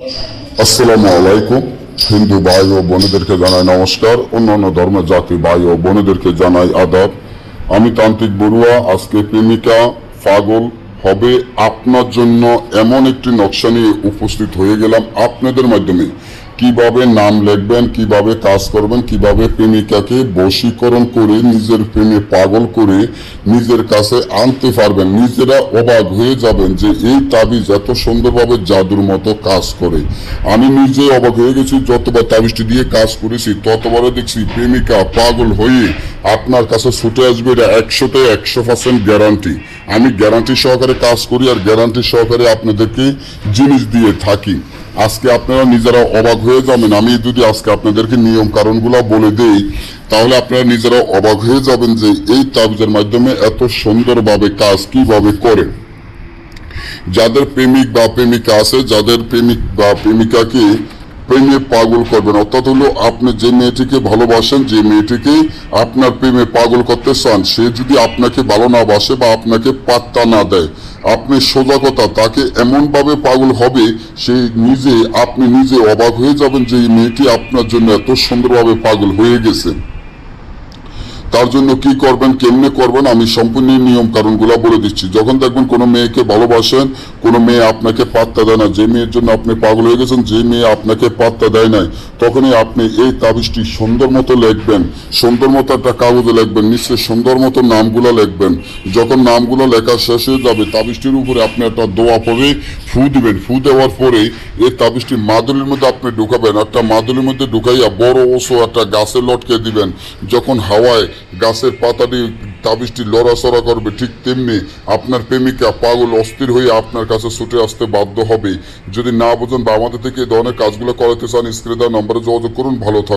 আসসালামু আলাইকুম। হিন্দু ভাই ও বোনেদেরকে জানাই নমস্কার, অন্যান্য ধর্মের জাতি ভাই ও বোনেদেরকে জানাই আদাব। আমি তান্ত্রিক বড়ুয়া। আজকে প্রেমিকা পাগল হবে আপনার জন্য এমন একটি নকশা নিয়ে উপস্থিত হয়ে গেলাম আপনাদের মাধ্যমে। কিভাবে নাম লিখবেন, কিভাবে কাজ করবেন, কিভাবে প্রেমিকাকে বশীকরণ করে নিজের প্রেমে পাগল করে নিজের কাছে আনতে পারবেন। নিজেরা অবাক হয়ে যাবেন যে এই তাবিজ এত সুন্দরভাবে জাদুর মতো কাজ করে। আমি নিজে অবাক হয়ে গেছি, যতবার তাবিজটি দিয়ে কাজ করেছি ততবারও দেখছি প্রেমিকা পাগল হয়ে আপনার কাছে ছুটে আসবে। এটা 100% গ্যারান্টি। আমি গ্যারান্টি সহকারে কাজ করি আর গ্যারান্টি সহকারে আপনাদেরকে জিনিস দিয়ে থাকি। আজকে আপনারা নিজেরা অবাক হয়ে যাবেন। আমি যদি আজকে আপনাদেরকে নিয়ম কারণগুলো বলে দেই তাহলে আপনারা নিজেরা অবাক হয়ে যাবেন যে এই তাবিজের মাধ্যমে এত সুন্দরভাবে কাজ কিভাবে করে। যাদের প্রেমিক বা প্রেমিকা আছে, যাদের প্রেমিক বা প্রেমিকাকে প্রেমে পাগল করবেন, অর্থাৎ হলো আপনি যে মেয়েটিকে ভালোবাসেন, যে মেয়েটিকে আপনার প্রেমে পাগল করতে চান, সে যদি আপনাকে ভালো না বাসে বা আপনাকে পাত্তা না দেয়, আপনি সোজা কথা তাকে এমনভাবে পাগল হবে সে নিজে, আপনি নিজে অবাক হয়ে যাবেন যে এই মেয়েটি আপনার জন্য এত সুন্দরভাবে পাগল হয়ে গেছে। তার জন্য কি করবেন, কেমনে করবেন, আমি সম্পূর্ণ নিয়ম কারণগুলো বলে দিচ্ছি। যখন দেখবেন কোনো মেয়েকে ভালোবাসেন, কোনো মেয়ে আপনাকে পাত্তা দেয় না, যে মেয়ের জন্য আপনি পাগল হয়ে গেছেন, যে মেয়ে আপনাকে পাত্তা দেয় নাই, তখনই আপনি এই তাবিজটি সুন্দর মতো লিখবেন। সুন্দর মতো একটা কাগজে লিখবেন, নিচে সুন্দর মতো নামগুলো লিখবেন। যখন নামগুলো লেখা শেষ হয়ে যাবে তাবিজটির উপরে আপনি একটা দোয়া পড়ে ফু দিবেন। ফু দেওয়ার পরে এই তাবিজটি মাদুলির মধ্যে আপনি ঢুকাবেন। একটা মাদুলির মধ্যে ঢুকাইয়া বড় ওসো একটা গাছে লটকে দিবেন। যখন হাওয়ায় গাছের পাতাটি তাবিজটি লড়াচড়া করবে, ঠিক তেমনি আপনার প্রেমিকা পাগল অস্থির হয়ে আপনার কাছে ছুটে আসতে বাধ্য হবে। যদি না বোঝেন বা আমাদের থেকে এই ধরনের কাজগুলো করাতে চান, স্ক্রিনে দেওয়া নম্বরে যোগাযোগ করুন। ভালো থাকুন।